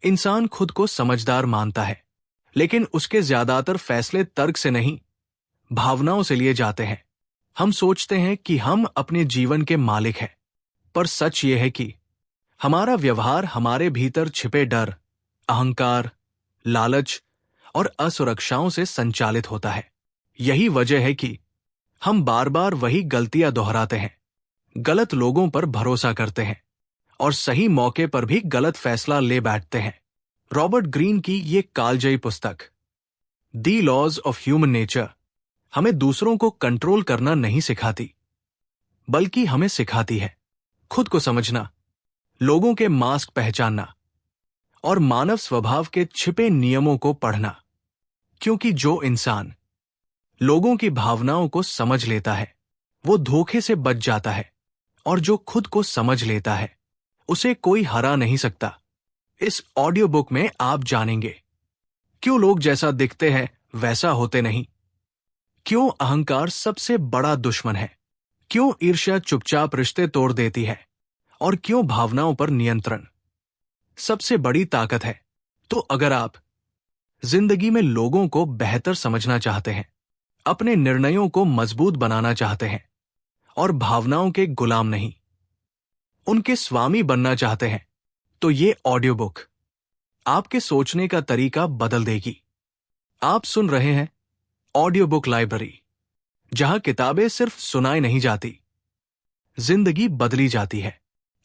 इंसान खुद को समझदार मानता है, लेकिन उसके ज्यादातर फैसले तर्क से नहीं, भावनाओं से लिए जाते हैं। हम सोचते हैं कि हम अपने जीवन के मालिक हैं, पर सच ये है कि हमारा व्यवहार हमारे भीतर छिपे डर, अहंकार, लालच और असुरक्षाओं से संचालित होता है। यही वजह है कि हम बार बार वही गलतियां दोहराते हैं, गलत लोगों पर भरोसा करते हैं और सही मौके पर भी गलत फैसला ले बैठते हैं। रॉबर्ट ग्रीन की ये कालजयी पुस्तक the laws of human nature हमें दूसरों को कंट्रोल करना नहीं सिखाती, बल्कि हमें सिखाती है खुद को समझना, लोगों के मास्क पहचानना और मानव स्वभाव के छिपे नियमों को पढ़ना। क्योंकि जो इंसान लोगों की भावनाओं को समझ लेता है, वो धोखे से बच जाता है, और जो खुद को समझ लेता है, उसे कोई हरा नहीं सकता। इस ऑडियो बुक में आप जानेंगे क्यों लोग जैसा दिखते हैं वैसा होते नहीं, क्यों अहंकार सबसे बड़ा दुश्मन है, क्यों ईर्ष्या चुपचाप रिश्ते तोड़ देती है, और क्यों भावनाओं पर नियंत्रण सबसे बड़ी ताकत है। तो अगर आप जिंदगी में लोगों को बेहतर समझना चाहते हैं, अपने निर्णयों को मजबूत बनाना चाहते हैं और भावनाओं के गुलाम नहीं, उनके स्वामी बनना चाहते हैं, तो ये ऑडियो बुक आपके सोचने का तरीका बदल देगी। आप सुन रहे हैं ऑडियो बुक लाइब्रेरी, जहां किताबें सिर्फ सुनाई नहीं जाती, जिंदगी बदली जाती है।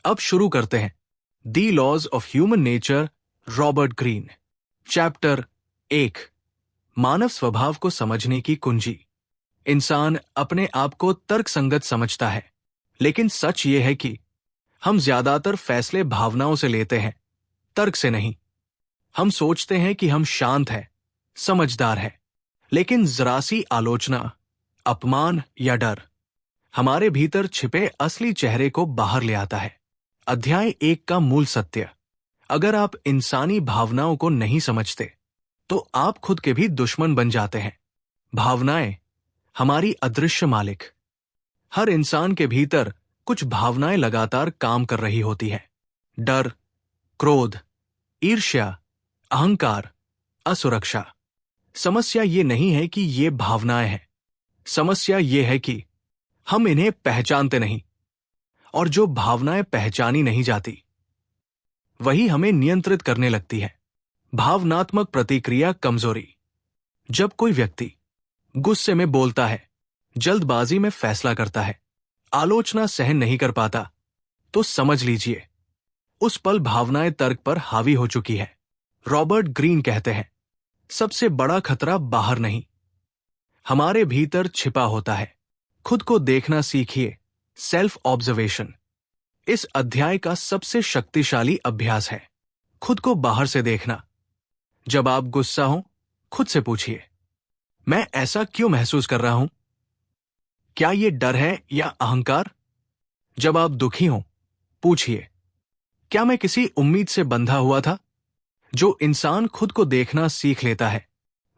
अब शुरू करते हैं the laws of human nature, Robert Greene. Chapter 1, मानव स्वभाव को समझने की कुंजी। इंसान अपने आप को तर्कसंगत समझता है, लेकिन सच ये है कि हम ज्यादातर फैसले भावनाओं से लेते हैं, तर्क से नहीं। हम सोचते हैं कि हम शांत हैं, समझदार हैं, लेकिन जरा सी आलोचना, अपमान या डर हमारे भीतर छिपे असली चेहरे को बाहर ले आता है। अध्याय 1 का मूल सत्य। अगर आप इंसानी भावनाओं को नहीं समझते, तो आप खुद के भी दुश्मन बन जाते हैं। भावनाएं हमारी अदृश्य मालिक। हर इंसान के भीतर कुछ भावनाएं लगातार काम कर रही होती है। डर, क्रोध, ईर्ष्या, अहंकार, असुरक्षा। समस्या ये नहीं है कि ये भावनाएं हैं, समस्या ये है कि हम इन्हें पहचानते नहीं, और जो भावनाएं पहचानी नहीं जाती, वही हमें नियंत्रित करने लगती है। भावनात्मक प्रतिक्रिया कमजोरी। जब कोई व्यक्ति गुस्से में बोलता है, जल्दबाजी में फैसला करता है, आलोचना सहन नहीं कर पाता, तो समझ लीजिए उस पल भावनाएं तर्क पर हावी हो चुकी है। रॉबर्ट ग्रीन कहते हैं, सबसे बड़ा खतरा बाहर नहीं, हमारे भीतर छिपा होता है। खुद को देखना सीखिए, सेल्फ ऑब्जर्वेशन इस अध्याय का सबसे शक्तिशाली अभ्यास है। खुद को बाहर से देखना। जब आप गुस्सा हो, खुद से पूछिए, मैं ऐसा क्यों महसूस कर रहा हूं? क्या यह डर है या अहंकार? जब आप दुखी हो, पूछिए, क्या मैं किसी उम्मीद से बंधा हुआ था? जो इंसान खुद को देखना सीख लेता है,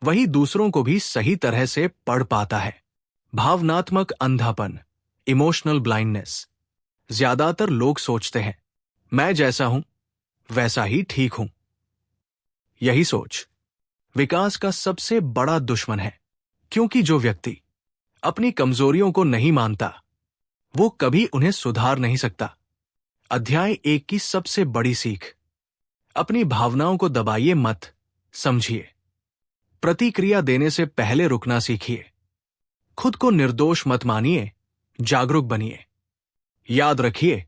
वही दूसरों को भी सही तरह से पढ़ पाता है। भावनात्मक अंधापन, इमोशनल ब्लाइंडनेस। ज्यादातर लोग सोचते हैं, मैं जैसा हूं वैसा ही ठीक हूं। यही सोच विकास का सबसे बड़ा दुश्मन है, क्योंकि जो व्यक्ति अपनी कमजोरियों को नहीं मानता, वो कभी उन्हें सुधार नहीं सकता। अध्याय 1 की सबसे बड़ी सीख। अपनी भावनाओं को दबाइए मत, समझिए। प्रतिक्रिया देने से पहले रुकना सीखिए। खुद को निर्दोष मत मानिए, जागरूक बनिए। याद रखिए,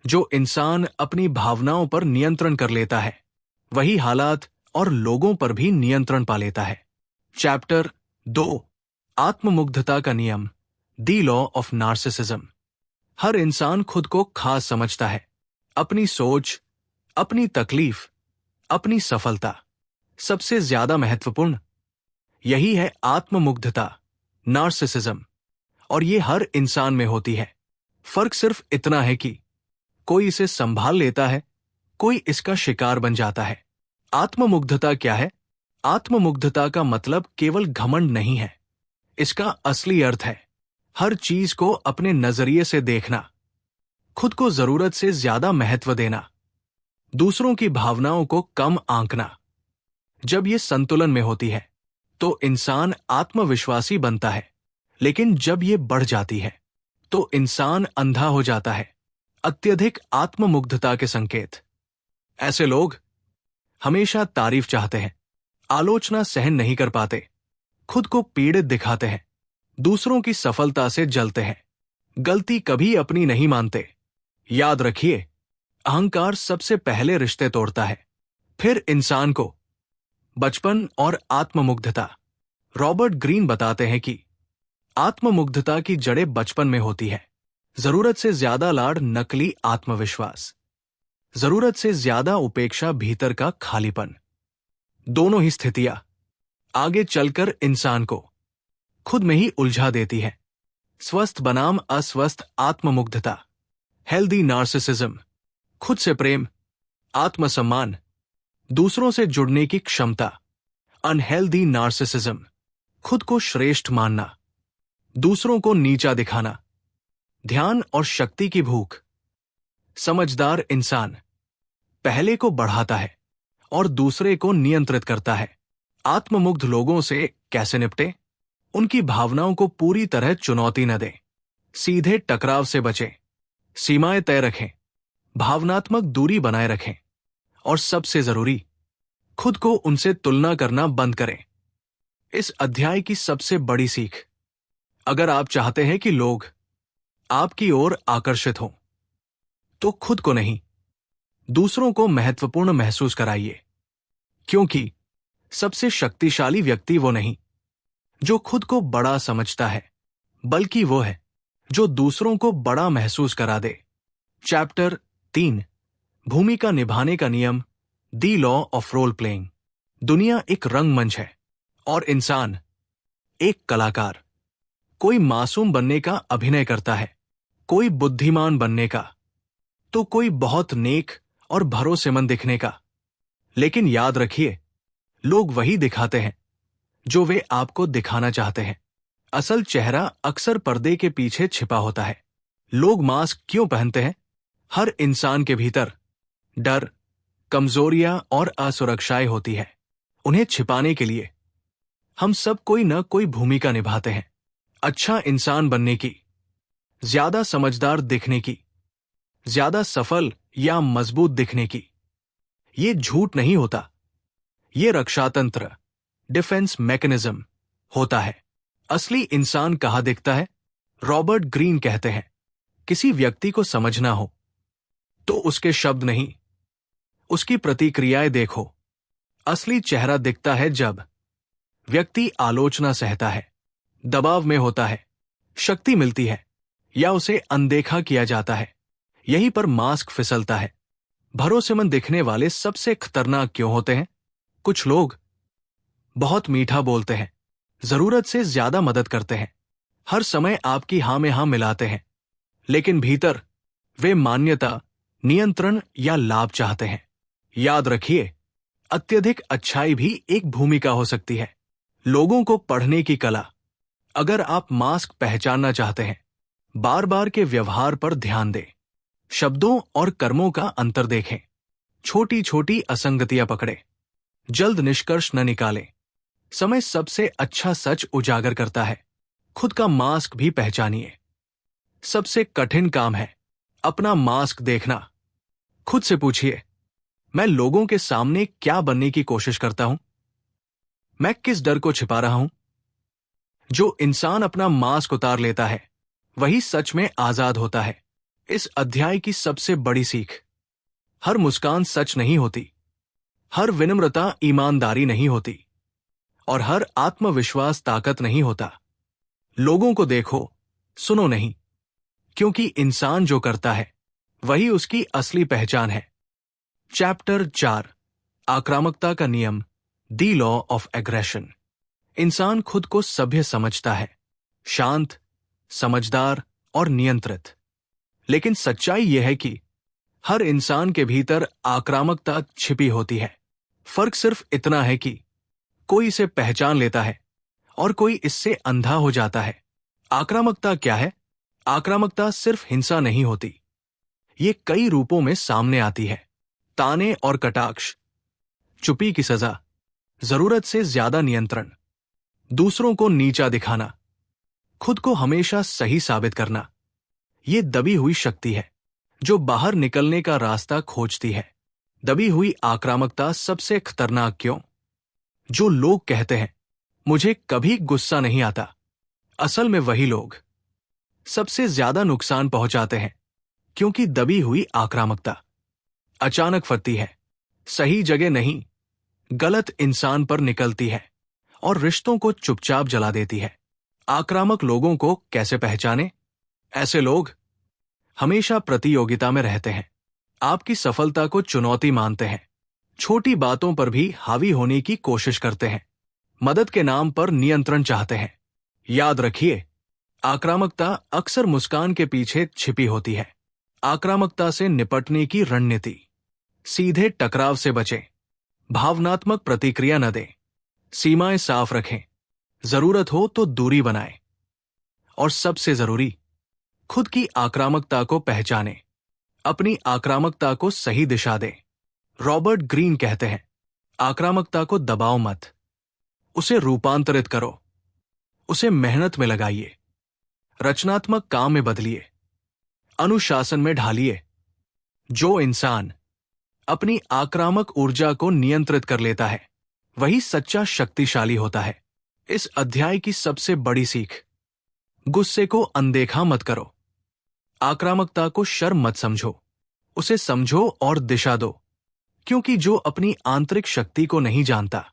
जो इंसान अपनी भावनाओं पर नियंत्रण कर लेता है, वही हालात और लोगों पर भी नियंत्रण पा लेता है। चैप्टर 2, आत्ममुग्धता का नियम, दी लॉ ऑफ नार्सिसिज्म। हर इंसान खुद को खास समझता है, अपनी सोच, अपनी तकलीफ, अपनी सफलता। सबसे ज्यादा महत्वपूर्ण यही है आत्ममुग्धता, नार्सिसिज्म, और ये हर इंसान में होती है। फर्क सिर्फ इतना है कि कोई इसे संभाल लेता है, कोई इसका शिकार बन जाता है। आत्ममुग्धता क्या है? आत्ममुग्धता का मतलब केवल घमंड नहीं है। इसका असली अर्थ है हर चीज को अपने नजरिए से देखना, खुद को जरूरत से ज्यादा महत्व देना, दूसरों की भावनाओं को कम आंकना। जब ये संतुलन में होती है तो इंसान आत्मविश्वासी बनता है, लेकिन जब ये बढ़ जाती है तो इंसान अंधा हो जाता है। अत्यधिक आत्ममुग्धता के संकेत। ऐसे लोग हमेशा तारीफ चाहते हैं, आलोचना सहन नहीं कर पाते, खुद को पीड़ित दिखाते हैं, दूसरों की सफलता से जलते हैं, गलती कभी अपनी नहीं मानते। याद रखिए, अहंकार सबसे पहले रिश्ते तोड़ता है, फिर इंसान को। बचपन और आत्ममुग्धता। रॉबर्ट ग्रीन बताते हैं कि आत्ममुग्धता की जड़ें बचपन में होती है। जरूरत से ज्यादा लाड नकली आत्मविश्वास, जरूरत से ज्यादा उपेक्षा भीतर का खालीपन। दोनों ही स्थितियां आगे चलकर इंसान को खुद में ही उलझा देती है। स्वस्थ बनाम अस्वस्थ आत्ममुग्धता। Healthy narcissism. खुद से प्रेम, आत्मसम्मान, दूसरों से जुड़ने की क्षमता। Unhealthy narcissism. खुद को श्रेष्ठ मानना, दूसरों को नीचा दिखाना। ध्यान और शक्ति की भूख। समझदार इंसान पहले को बढ़ाता है और दूसरे को नियंत्रित करता है। आत्ममुग्ध लोगों से कैसे निपटे? उनकी भावनाओं को पूरी तरह चुनौती न दें, सीधे टकराव से बचें, सीमाएं तय रखें, भावनात्मक दूरी बनाए रखें और सबसे जरूरी, खुद को उनसे तुलना करना बंद करें। इस अध्याय की सबसे बड़ी सीख। अगर आप चाहते हैं कि लोग आपकी ओर आकर्षित हों, तो खुद को नहीं, दूसरों को महत्वपूर्ण महसूस कराइए। क्योंकि सबसे शक्तिशाली व्यक्ति वो नहीं जो खुद को बड़ा समझता है, बल्कि वो है जो दूसरों को बड़ा महसूस करा दे। चैप्टर 3, भूमिका निभाने का नियम, the law of role playing. दुनिया एक रंगमंच है और इंसान एक कलाकार। कोई मासूम बनने का अभिनय करता है, कोई बुद्धिमान बनने का, तो कोई बहुत नेक और भरोसेमंद दिखने का। लेकिन याद रखिए, लोग वही दिखाते हैं जो वे आपको दिखाना चाहते हैं। असल चेहरा अक्सर पर्दे के पीछे छिपा होता है। लोग मास्क क्यों पहनते हैं? हर इंसान के भीतर डर, कमजोरियां और असुरक्षाएं होती है। उन्हें छिपाने के लिए हम सब कोई न कोई भूमिका निभाते हैं। अच्छा इंसान बनने की, ज्यादा समझदार दिखने की, ज्यादा सफल या मजबूत दिखने की। ये झूठ नहीं होता, ये रक्षातंत्र, डिफेंस मैकेनिज्म होता है। असली इंसान कहाँ दिखता है? रॉबर्ट ग्रीन कहते हैं, किसी व्यक्ति को समझना हो तो उसके शब्द नहीं, उसकी प्रतिक्रियाएं देखो। असली चेहरा दिखता है जब व्यक्ति आलोचना सहता है, दबाव में होता है, शक्ति मिलती है या उसे अनदेखा किया जाता है। यहीं पर मास्क फिसलता है। भरोसेमंद दिखने वाले सबसे खतरनाक क्यों होते हैं? कुछ लोग बहुत मीठा बोलते हैं, जरूरत से ज्यादा मदद करते हैं, हर समय आपकी हां में हां मिलाते हैं, लेकिन भीतर वे मान्यता, नियंत्रण या लाभ चाहते हैं। याद रखिए, अत्यधिक अच्छाई भी एक भूमिका हो सकती है। लोगों को पढ़ने की कला। अगर आप मास्क पहचानना चाहते हैं, बार बार के व्यवहार पर ध्यान दें, शब्दों और कर्मों का अंतर देखें, छोटी छोटी असंगतियां पकड़ें, जल्द निष्कर्ष न निकालें। समय सबसे अच्छा सच उजागर करता है। खुद का मास्क भी पहचानिए। सबसे कठिन काम है अपना मास्क देखना। खुद से पूछिए, मैं लोगों के सामने क्या बनने की कोशिश करता हूं? मैं किस डर को छिपा रहा हूं? जो इंसान अपना मास्क उतार लेता है, वही सच में आजाद होता है। इस अध्याय की सबसे बड़ी सीख। हर मुस्कान सच नहीं होती, हर विनम्रता ईमानदारी नहीं होती, और हर आत्मविश्वास ताकत नहीं होता। लोगों को देखो, सुनो नहीं, क्योंकि इंसान जो करता है वही उसकी असली पहचान है। चैप्टर 4, आक्रामकता का नियम, द लॉ ऑफ एग्रेशन। इंसान खुद को सभ्य समझता है, शांत, समझदार और नियंत्रित। लेकिन सच्चाई यह है कि हर इंसान के भीतर आक्रामकता छिपी होती है। फर्क सिर्फ इतना है कि कोई इसे पहचान लेता है और कोई इससे अंधा हो जाता है। आक्रामकता क्या है? आक्रामकता सिर्फ हिंसा नहीं होती, ये कई रूपों में सामने आती है। ताने और कटाक्ष, चुप्पी की सजा, जरूरत से ज्यादा नियंत्रण, दूसरों को नीचा दिखाना, खुद को हमेशा सही साबित करना। ये दबी हुई शक्ति है जो बाहर निकलने का रास्ता खोजती है। दबी हुई आक्रामकता सबसे खतरनाक क्यों? जो लोग कहते हैं मुझे कभी गुस्सा नहीं आता, असल में वही लोग सबसे ज्यादा नुकसान पहुंचाते हैं, क्योंकि दबी हुई आक्रामकता अचानक फटती है, सही जगह नहीं, गलत इंसान पर निकलती है और रिश्तों को चुपचाप जला देती है। आक्रामक लोगों को कैसे पहचाने? ऐसे लोग हमेशा प्रतियोगिता में रहते हैं, आपकी सफलता को चुनौती मानते हैं, छोटी बातों पर भी हावी होने की कोशिश करते हैं, मदद के नाम पर नियंत्रण चाहते हैं। याद रखिए, आक्रामकता अक्सर मुस्कान के पीछे छिपी होती है। आक्रामकता से निपटने की रणनीति: सीधे टकराव से बचें, भावनात्मक प्रतिक्रिया न दें, सीमाएं साफ रखें, जरूरत हो तो दूरी बनाएं, और सबसे जरूरी, खुद की आक्रामकता को पहचानें, अपनी आक्रामकता को सही दिशा दें। रॉबर्ट ग्रीन कहते हैं, आक्रामकता को दबाओ मत, उसे रूपांतरित करो, उसे मेहनत में लगाइए, रचनात्मक काम में बदलिए, अनुशासन में ढालिए। जो इंसान अपनी आक्रामक ऊर्जा को नियंत्रित कर लेता है, वही सच्चा शक्तिशाली होता है। इस अध्याय की सबसे बड़ी सीख: गुस्से को अनदेखा मत करो, आक्रामकता को शर्म मत समझो, उसे समझो और दिशा दो, क्योंकि जो अपनी आंतरिक शक्ति को नहीं जानता,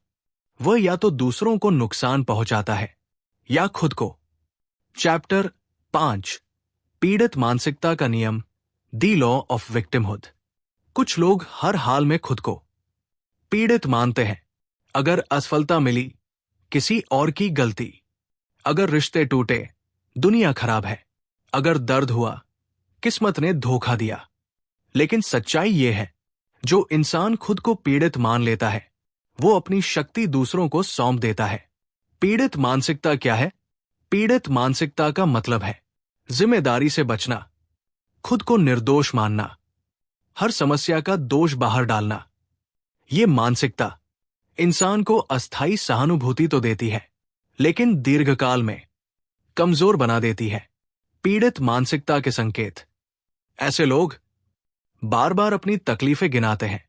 वह या तो दूसरों को नुकसान पहुंचाता है या खुद को। चैप्टर 5, पीड़ित मानसिकता का नियम, द लॉ ऑफ विक्टिमहुड। कुछ लोग हर हाल में खुद को पीड़ित मानते हैं। अगर असफलता मिली, किसी और की गलती, अगर रिश्ते टूटे, दुनिया खराब है, अगर दर्द हुआ, किस्मत ने धोखा दिया। लेकिन सच्चाई यह है, जो इंसान खुद को पीड़ित मान लेता है, वो अपनी शक्ति दूसरों को सौंप देता है। पीड़ित मानसिकता क्या है? पीड़ित मानसिकता का मतलब है जिम्मेदारी से बचना, खुद को निर्दोष मानना, हर समस्या का दोष बाहर डालना। ये मानसिकता इंसान को अस्थायी सहानुभूति तो देती है, लेकिन दीर्घकाल में कमजोर बना देती है। पीड़ित मानसिकता के संकेत: ऐसे लोग बार बार अपनी तकलीफें गिनाते हैं,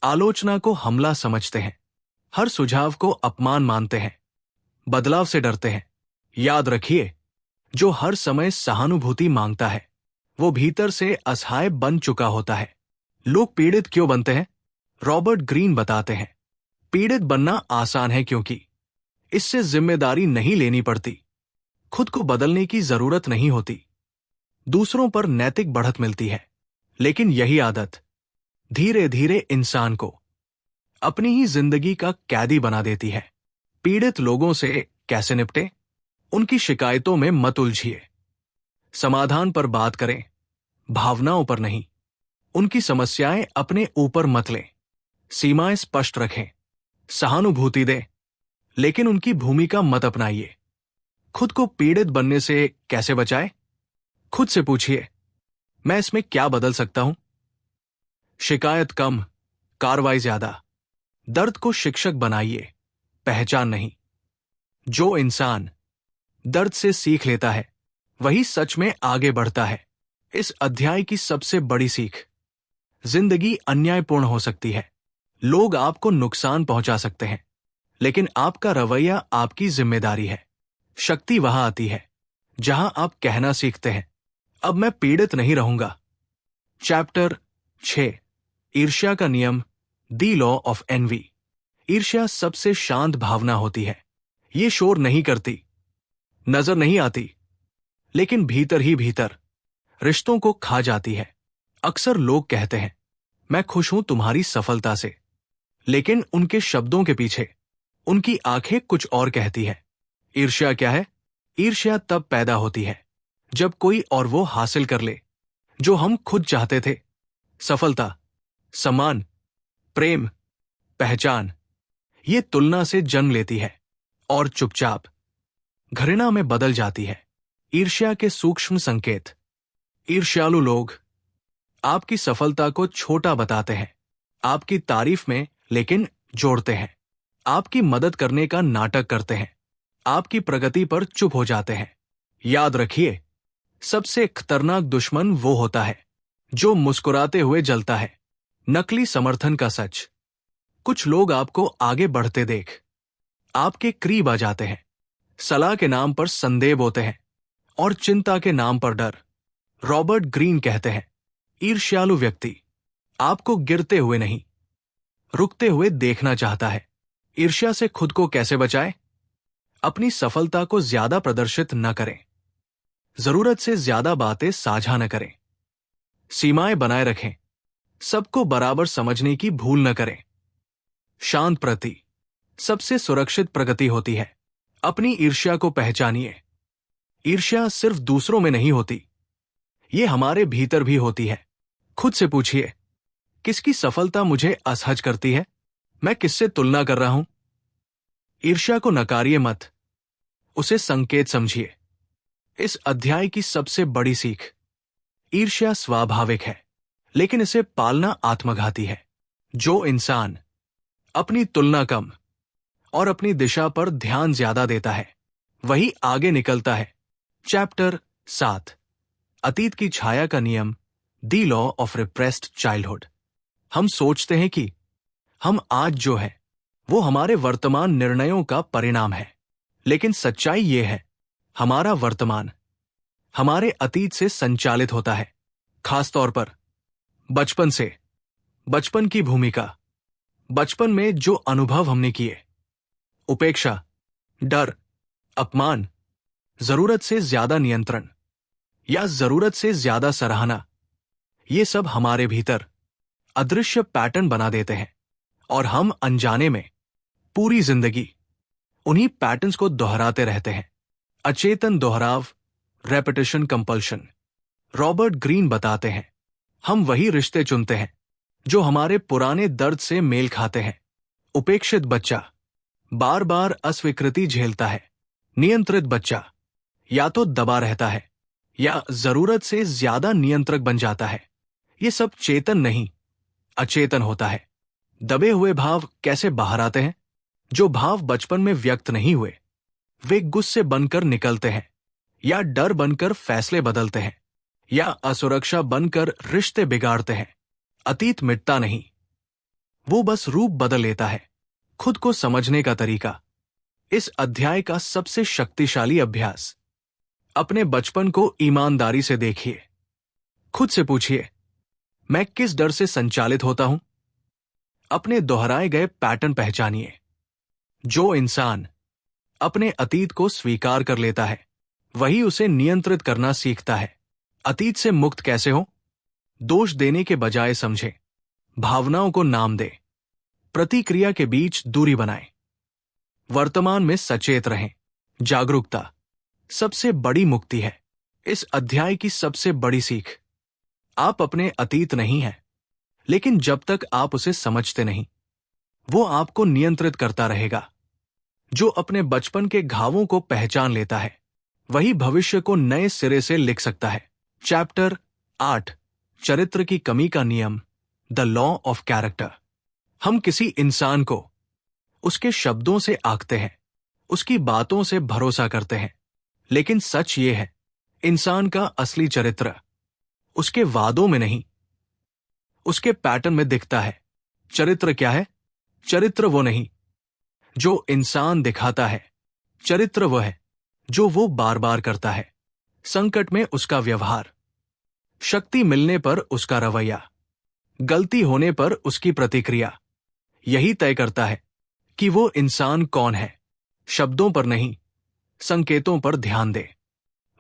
आलोचना को हमला समझते हैं, हर सुझाव को अपमान मानते हैं, बदलाव से डरते हैं। याद रखिए, जो हर समय सहानुभूति मांगता है, वो भीतर से असहाय बन चुका होता है। लोग पीड़ित क्यों बनते हैं? रॉबर्ट ग्रीन बताते हैं, पीड़ित बनना आसान है क्योंकि इससे जिम्मेदारी नहीं लेनी पड़ती, खुद को बदलने की जरूरत नहीं होती, दूसरों पर नैतिक बढ़त मिलती है। लेकिन यही आदत धीरे धीरे इंसान को अपनी ही जिंदगी का कैदी बना देती है। पीड़ित लोगों से कैसे निपटे? उनकी शिकायतों में मत उलझिए, समाधान पर बात करें, भावनाओं पर नहीं। उनकी समस्याएं अपने ऊपर मत लें, सीमाएं स्पष्ट रखें, सहानुभूति दें, लेकिन उनकी भूमिका मत अपनाइए। खुद को पीड़ित बनने से कैसे बचाएं? खुद से पूछिए, मैं इसमें क्या बदल सकता हूं? शिकायत कम, कार्रवाई ज्यादा। दर्द को शिक्षक बनाइए, पहचान नहीं। जो इंसान दर्द से सीख लेता है, वही सच में आगे बढ़ता है। इस अध्याय की सबसे बड़ी सीख: जिंदगी अन्यायपूर्ण हो सकती है, लोग आपको नुकसान पहुंचा सकते हैं, लेकिन आपका रवैया आपकी जिम्मेदारी है। शक्ति वहां आती है जहां आप कहना सीखते हैं, अब मैं पीड़ित नहीं रहूंगा। चैप्टर 6, ईर्ष्या का नियम, द लॉ ऑफ एनवी। ईर्ष्या सबसे शांत भावना होती है। ये शोर नहीं करती, नजर नहीं आती, लेकिन भीतर ही भीतर रिश्तों को खा जाती है। अक्सर लोग कहते हैं, मैं खुश हूं तुम्हारी सफलता से, लेकिन उनके शब्दों के पीछे उनकी आंखें कुछ और कहती है। ईर्ष्या क्या है? ईर्ष्या तब पैदा होती है जब कोई और वो हासिल कर ले जो हम खुद चाहते थे। सफलता, सम्मान, प्रेम, पहचान, ये तुलना से जन्म लेती है और चुपचाप घृणा में बदल जाती है। ईर्ष्या के सूक्ष्म संकेत: ईर्ष्यालु लोग आपकी सफलता को छोटा बताते हैं, आपकी तारीफ में लेकिन जोड़ते हैं, आपकी मदद करने का नाटक करते हैं, आपकी प्रगति पर चुप हो जाते हैं। याद रखिए, सबसे खतरनाक दुश्मन वो होता है जो मुस्कुराते हुए जलता है। नकली समर्थन का सच। कुछ लोग आपको आगे बढ़ते देख आपके करीब आ जाते हैं, सलाह के नाम पर संदेह बोते हैं और चिंता के नाम पर डर। रॉबर्ट ग्रीन कहते हैं, ईर्ष्यालु व्यक्ति आपको गिरते हुए नहीं, रुकते हुए देखना चाहता है। ईर्ष्या से खुद को कैसे बचाए? अपनी सफलता को ज्यादा प्रदर्शित न करें, जरूरत से ज्यादा बातें साझा न करें, सीमाएं बनाए रखें, सबको बराबर समझने की भूल न करें। शांत प्रति सबसे सुरक्षित प्रगति होती है। अपनी ईर्ष्या को पहचानिए। ईर्ष्या सिर्फ दूसरों में नहीं होती, ये हमारे भीतर भी होती है। खुद से पूछिए, किसकी सफलता मुझे असहज करती है? मैं किससे तुलना कर रहा हूं? ईर्ष्या को नकारिए मत, उसे संकेत समझिए। इस अध्याय की सबसे बड़ी सीख, ईर्ष्या स्वाभाविक है, लेकिन इसे पालना आत्मघाती है। जो इंसान अपनी तुलना कम और अपनी दिशा पर ध्यान ज्यादा देता है, वही आगे निकलता है। चैप्टर 7, अतीत की छाया का नियम, the law of repressed childhood. हम सोचते हैं कि हम आज जो है वो हमारे वर्तमान निर्णयों का परिणाम है, लेकिन सच्चाई ये है, हमारा वर्तमान हमारे अतीत से संचालित होता है। खासतौर पर बचपन से। बचपन की भूमिका, बचपन में जो अनुभव हमने किए, उपेक्षा, डर, अपमान, जरूरत से ज्यादा नियंत्रण या जरूरत से ज्यादा सराहना, ये सब हमारे भीतर अदृश्य पैटर्न बना देते हैं और हम अनजाने में पूरी जिंदगी उन्हीं पैटर्न्स को दोहराते रहते हैं। अचेतन दोहराव, रेपिटेशन कंपल्शन। रॉबर्ट ग्रीन बताते हैं, हम वही रिश्ते चुनते हैं जो हमारे पुराने दर्द से मेल खाते हैं। उपेक्षित बच्चा बार बार अस्वीकृति झेलता है। नियंत्रित बच्चा या तो दबा रहता है या जरूरत से ज्यादा नियंत्रक बन जाता है। ये सब चेतन नहीं, अचेतन होता है। दबे हुए भाव कैसे बाहर आते हैं? जो भाव बचपन में व्यक्त नहीं हुए, वे गुस्से बनकर निकलते हैं, या डर बनकर फैसले बदलते हैं, या असुरक्षा बनकर रिश्ते बिगाड़ते हैं। अतीत मिटता नहीं, वो बस रूप बदल लेता है। खुद को समझने का तरीका, इस अध्याय का सबसे शक्तिशाली अभ्यास, अपने बचपन को ईमानदारी से देखिए। खुद से पूछिए, मैं किस डर से संचालित होता हूं? अपने दोहराए गए पैटर्न पहचानिए। जो इंसान अपने अतीत को स्वीकार कर लेता है, वही उसे नियंत्रित करना सीखता है। अतीत से मुक्त कैसे हो? दोष देने के बजाय समझे, भावनाओं को नाम दे, प्रतिक्रिया के बीच दूरी बनाएं, वर्तमान में सचेत रहें। जागरूकता सबसे बड़ी मुक्ति है। इस अध्याय की सबसे बड़ी सीख, आप अपने अतीत नहीं हैं, लेकिन जब तक आप उसे समझते नहीं, वो आपको नियंत्रित करता रहेगा। जो अपने बचपन के घावों को पहचान लेता है, वही भविष्य को नए सिरे से लिख सकता है। चैप्टर 8, चरित्र की कमी का नियम, द लॉ ऑफ कैरेक्टर। हम किसी इंसान को उसके शब्दों से आंकते हैं, उसकी बातों से भरोसा करते हैं, लेकिन सच ये है, इंसान का असली चरित्र उसके वादों में नहीं, उसके पैटर्न में दिखता है। चरित्र क्या है? चरित्र वो नहीं जो इंसान दिखाता है, चरित्र वो है जो वो बार बार करता है। संकट में उसका व्यवहार, शक्ति मिलने पर उसका रवैया, गलती होने पर उसकी प्रतिक्रिया, यही तय करता है कि वो इंसान कौन है। शब्दों पर नहीं, संकेतों पर ध्यान दे।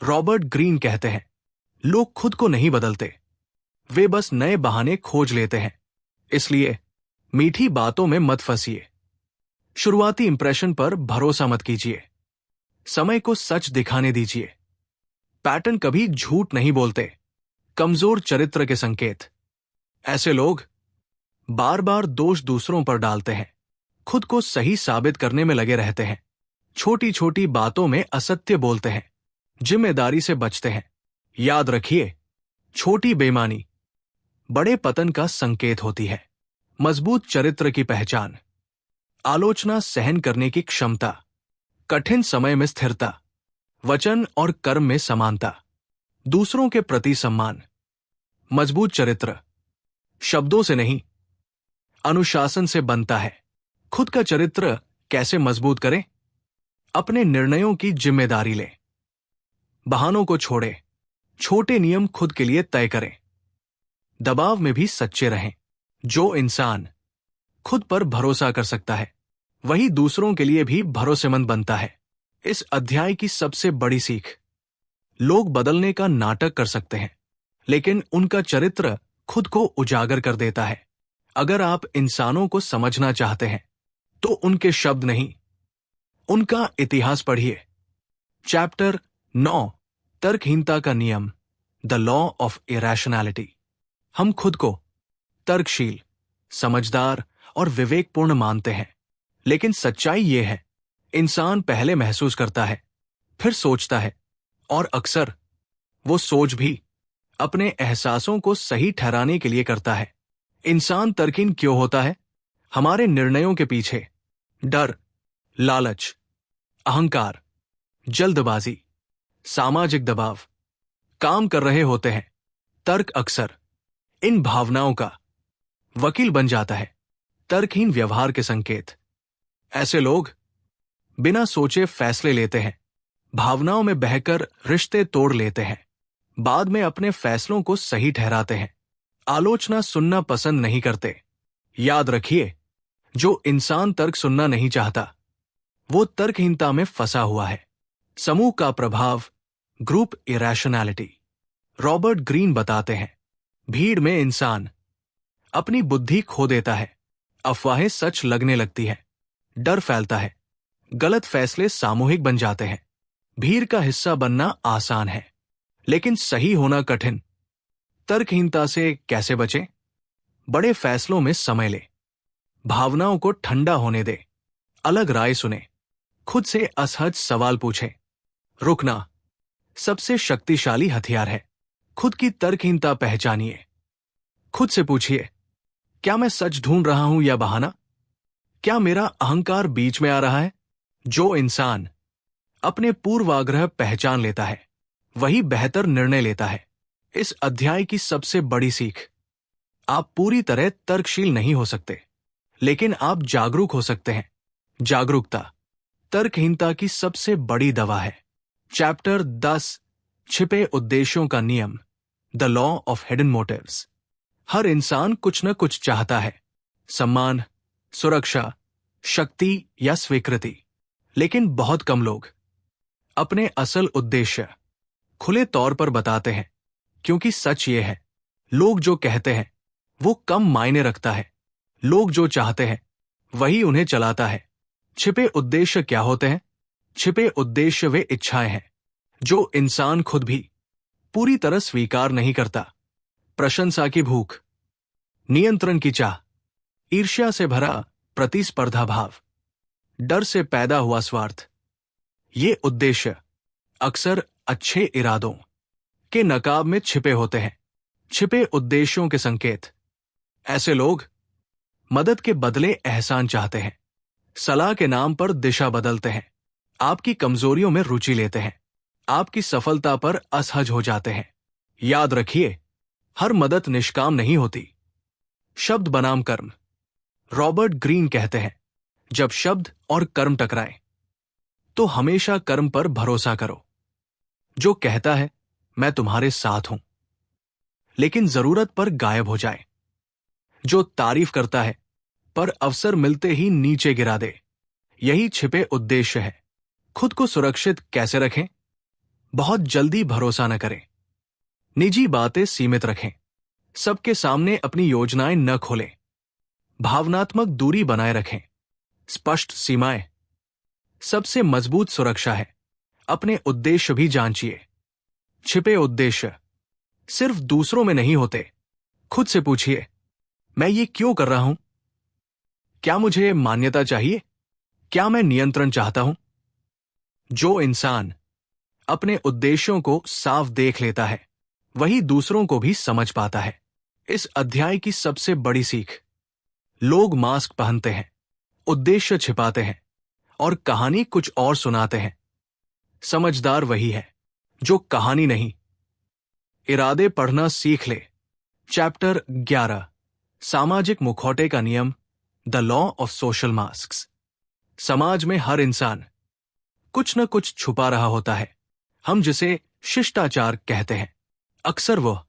रॉबर्ट ग्रीन कहते हैं, लोग खुद को नहीं बदलते, वे बस नए बहाने खोज लेते हैं। इसलिए मीठी बातों में मत फंसिए, शुरुआती इंप्रेशन पर भरोसा मत कीजिए, समय को सच दिखाने दीजिए। पैटर्न कभी झूठ नहीं बोलते। कमजोर चरित्र के संकेत, ऐसे लोग बार बार दोष दूसरों पर डालते हैं, खुद को सही साबित करने में लगे रहते हैं, छोटी छोटी बातों में असत्य बोलते हैं, जिम्मेदारी से बचते हैं। याद रखिए, छोटी बेईमानी बड़े पतन का संकेत होती है। मजबूत चरित्र की पहचान, आलोचना सहन करने की क्षमता, कठिन समय में स्थिरता, वचन और कर्म में समानता, दूसरों के प्रति सम्मान। मजबूत चरित्र शब्दों से नहीं, अनुशासन से बनता है। खुद का चरित्र कैसे मजबूत करें? अपने निर्णयों की जिम्मेदारी लें, बहानों को छोड़ें, छोटे नियम खुद के लिए तय करें, दबाव में भी सच्चे रहें। जो इंसान खुद पर भरोसा कर सकता है, वही दूसरों के लिए भी भरोसेमंद बनता है। इस अध्याय की सबसे बड़ी सीख, लोग बदलने का नाटक कर सकते हैं, लेकिन उनका चरित्र खुद को उजागर कर देता है। अगर आप इंसानों को समझना चाहते हैं, तो उनके शब्द नहीं, उनका इतिहास पढ़िए। चैप्टर 9, तर्कहीनता का नियम, द लॉ ऑफ इरैशनैलिटी। हम खुद को तर्कशील, समझदार और विवेकपूर्ण मानते हैं, लेकिन सच्चाई यह है, इंसान पहले महसूस करता है, फिर सोचता है, और अक्सर वो सोच भी अपने एहसासों को सही ठहराने के लिए करता है। इंसान तर्कहीन क्यों होता है? हमारे निर्णयों के पीछे डर, लालच, अहंकार, जल्दबाजी, सामाजिक दबाव काम कर रहे होते हैं। तर्क अक्सर इन भावनाओं का वकील बन जाता है। तर्कहीन व्यवहार के संकेत, ऐसे लोग बिना सोचे फैसले लेते हैं, भावनाओं में बहकर रिश्ते तोड़ लेते हैं, बाद में अपने फैसलों को सही ठहराते हैं, आलोचना सुनना पसंद नहीं करते। याद रखिए, जो इंसान तर्क सुनना नहीं चाहता, वो तर्कहीनता में फंसा हुआ है। समूह का प्रभाव, ग्रुप इरैशनैलिटी। रॉबर्ट ग्रीन बताते हैं, भीड़ में इंसान अपनी बुद्धि खो देता है, अफवाहें सच लगने लगती है, डर फैलता है, गलत फैसले सामूहिक बन जाते हैं। भीड़ का हिस्सा बनना आसान है, लेकिन सही होना कठिन। तर्कहीनता से कैसे बचें? बड़े फैसलों में समय ले, भावनाओं को ठंडा होने दे, अलग राय सुने, खुद से असहज सवाल पूछें। रुकना सबसे शक्तिशाली हथियार है। खुद की तर्कहीनता पहचानिए, खुद से पूछिए, क्या मैं सच ढूंढ रहा हूं या बहाना? क्या मेरा अहंकार बीच में आ रहा है? जो इंसान अपने पूर्वाग्रह पहचान लेता है, वही बेहतर निर्णय लेता है। इस अध्याय की सबसे बड़ी सीख, आप पूरी तरह तर्कशील नहीं हो सकते, लेकिन आप जागरूक हो सकते हैं। जागरूकता तर्कहीनता की सबसे बड़ी दवा है। चैप्टर 10, छिपे उद्देश्यों का नियम, the law of hidden motives. हर इंसान कुछ न कुछ चाहता है, सम्मान, सुरक्षा, शक्ति या स्वीकृति, लेकिन बहुत कम लोग अपने असल उद्देश्य खुले तौर पर बताते हैं, क्योंकि सच ये है, लोग जो कहते हैं वो कम मायने रखता है। लोग जो चाहते हैं वही उन्हें चलाता है। छिपे उद्देश्य क्या होते हैं? छिपे उद्देश्य वे इच्छाएं हैं जो इंसान खुद भी पूरी तरह स्वीकार नहीं करता। प्रशंसा की भूख, नियंत्रण की चाह, ईर्ष्या से भरा प्रतिस्पर्धा भाव, डर से पैदा हुआ स्वार्थ। ये उद्देश्य अक्सर अच्छे इरादों के नकाब में छिपे होते हैं। छिपे उद्देश्यों के संकेत, ऐसे लोग मदद के बदले एहसान चाहते हैं, सलाह के नाम पर दिशा बदलते हैं, आपकी कमजोरियों में रुचि लेते हैं, आपकी सफलता पर असहज हो जाते हैं। याद रखिए, हर मदद निष्काम नहीं होती। शब्द बनाम कर्म। रॉबर्ट ग्रीन कहते हैं, जब शब्द और कर्म टकराए तो हमेशा कर्म पर भरोसा करो। जो कहता है मैं तुम्हारे साथ हूं, लेकिन जरूरत पर गायब हो जाए। जो तारीफ करता है पर अवसर मिलते ही नीचे गिरा दे, यही छिपे उद्देश्य है। खुद को सुरक्षित कैसे रखें? बहुत जल्दी भरोसा न करें, निजी बातें सीमित रखें, सबके सामने अपनी योजनाएं न खोलें, भावनात्मक दूरी बनाए रखें, स्पष्ट सीमाएं सबसे मजबूत सुरक्षा है। अपने उद्देश्य भी जांचिए। छिपे उद्देश्य सिर्फ दूसरों में नहीं होते। खुद से पूछिए, मैं ये क्यों कर रहा हूं? क्या मुझे मान्यता चाहिए? क्या मैं नियंत्रण चाहता हूं? जो इंसान अपने उद्देश्यों को साफ देख लेता है, वही दूसरों को भी समझ पाता है। इस अध्याय की सबसे बड़ी सीख, लोग मास्क पहनते हैं, उद्देश्य छिपाते हैं और कहानी कुछ और सुनाते हैं। समझदार वही है जो कहानी नहीं, इरादे पढ़ना सीख ले। चैप्टर 11, सामाजिक मुखौटे का नियम, the law of social masks. समाज में हर इंसान कुछ न कुछ छुपा रहा होता है। हम जिसे शिष्टाचार कहते हैं, अक्सर वह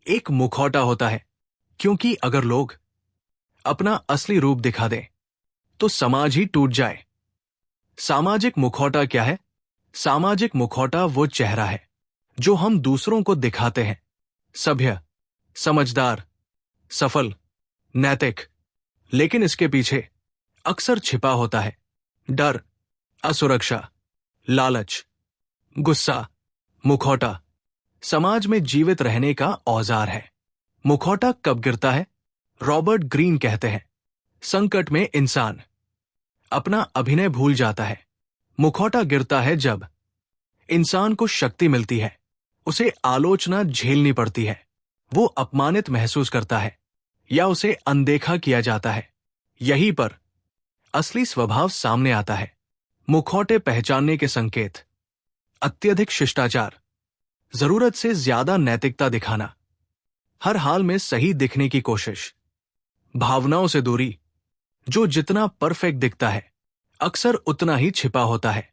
एक मुखौटा होता है, क्योंकि अगर लोग अपना असली रूप दिखा दें तो समाज ही टूट जाए। सामाजिक मुखौटा क्या है? सामाजिक मुखौटा वो चेहरा है जो हम दूसरों को दिखाते हैं, सभ्य, समझदार, सफल, नैतिक, लेकिन इसके पीछे अक्सर छिपा होता है डर, असुरक्षा, लालच, गुस्सा। मुखौटा समाज में जीवित रहने का औजार है। मुखौटा कब गिरता है? रॉबर्ट ग्रीन कहते हैं, संकट में इंसान अपना अभिनय भूल जाता है। मुखौटा गिरता है जब इंसान को शक्ति मिलती है, उसे आलोचना झेलनी पड़ती है, वो अपमानित महसूस करता है या उसे अनदेखा किया जाता है। यहीं पर असली स्वभाव सामने आता है। मुखौटे पहचानने के संकेत: अत्यधिक शिष्टाचार, जरूरत से ज्यादा नैतिकता दिखाना, हर हाल में सही दिखने की कोशिश, भावनाओं से दूरी, जो जितना परफेक्ट दिखता है अक्सर उतना ही छिपा होता है।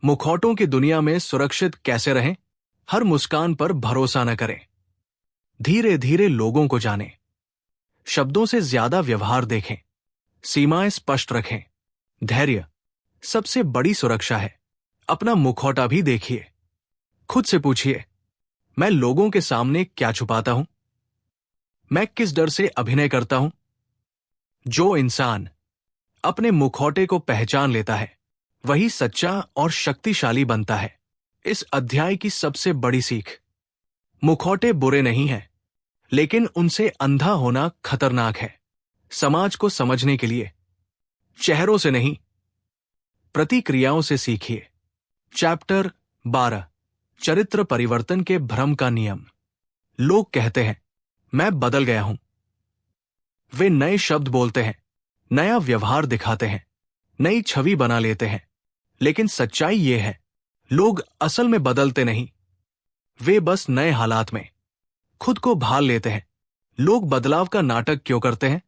मुखौटों की दुनिया में सुरक्षित कैसे रहें? हर मुस्कान पर भरोसा न करें, धीरे धीरे लोगों को जानें, शब्दों से ज्यादा व्यवहार देखें, सीमाएं स्पष्ट रखें। धैर्य सबसे बड़ी सुरक्षा है। अपना मुखौटा भी देखिए, खुद से पूछिए, मैं लोगों के सामने क्या छुपाता हूं? मैं किस डर से अभिनय करता हूं? जो इंसान अपने मुखौटे को पहचान लेता है वही सच्चा और शक्तिशाली बनता है। इस अध्याय की सबसे बड़ी सीख: मुखौटे बुरे नहीं हैं, लेकिन उनसे अंधा होना खतरनाक है। समाज को समझने के लिए चेहरों से नहीं, प्रतिक्रियाओं से सीखिए। चैप्टर 12, चरित्र परिवर्तन के भ्रम का नियम। लोग कहते हैं, मैं बदल गया हूं। वे नए शब्द बोलते हैं, नया व्यवहार दिखाते हैं, नई छवि बना लेते हैं, लेकिन सच्चाई यह है, लोग असल में बदलते नहीं, वे बस नए हालात में खुद को भाल लेते हैं। लोग बदलाव का नाटक क्यों करते हैं?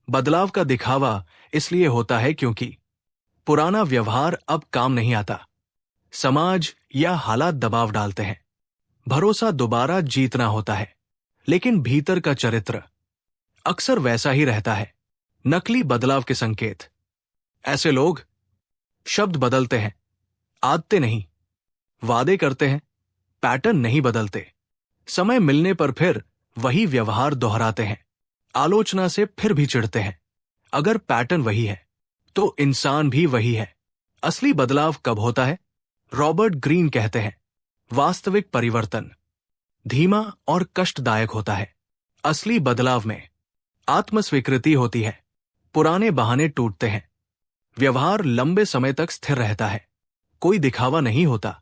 बदलाव का दिखावा इसलिए होता है क्योंकि पुराना व्यवहार अब काम नहीं आता। समाज या हालात दबाव डालते हैं। भरोसा दोबारा जीतना होता है, लेकिन भीतर का चरित्र अक्सर वैसा ही रहता है। नकली बदलाव के संकेत: ऐसे लोग शब्द बदलते हैं, आदतें नहीं, वादे करते हैं, पैटर्न नहीं बदलते, समय मिलने पर फिर वही व्यवहार दोहराते हैं, आलोचना से फिर भी चिढ़ते हैं। अगर पैटर्न वही है तो इंसान भी वही है। असली बदलाव कब होता है? रॉबर्ट ग्रीन कहते हैं, वास्तविक परिवर्तन धीमा और कष्टदायक होता है। असली बदलाव में आत्मस्वीकृति होती है, पुराने बहाने टूटते हैं, व्यवहार लंबे समय तक स्थिर रहता है, कोई दिखावा नहीं होता।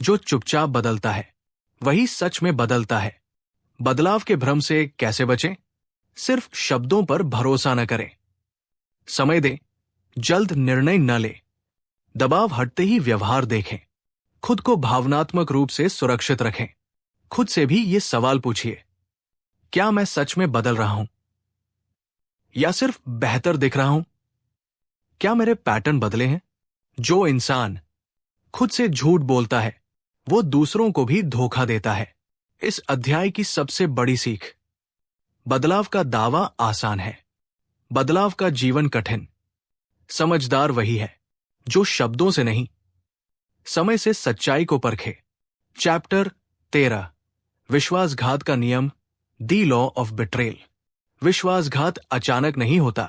जो चुपचाप बदलता है वही सच में बदलता है। बदलाव के भ्रम से कैसे बचें? सिर्फ शब्दों पर भरोसा न करें, समय दें, जल्द निर्णय न लें, दबाव हटते ही व्यवहार देखें, खुद को भावनात्मक रूप से सुरक्षित रखें। खुद से भी ये सवाल पूछिए, क्या मैं सच में बदल रहा हूं या सिर्फ बेहतर दिख रहा हूं? क्या मेरे पैटर्न बदले हैं? जो इंसान खुद से झूठ बोलता है वो दूसरों को भी धोखा देता है। इस अध्याय की सबसे बड़ी सीख: बदलाव का दावा आसान है, बदलाव का जीवन कठिन। समझदार वही है जो शब्दों से नहीं, समय से सच्चाई को परखे। चैप्टर 13, विश्वासघात का नियम, दी लॉ ऑफ बिट्रेल। विश्वासघात अचानक नहीं होता,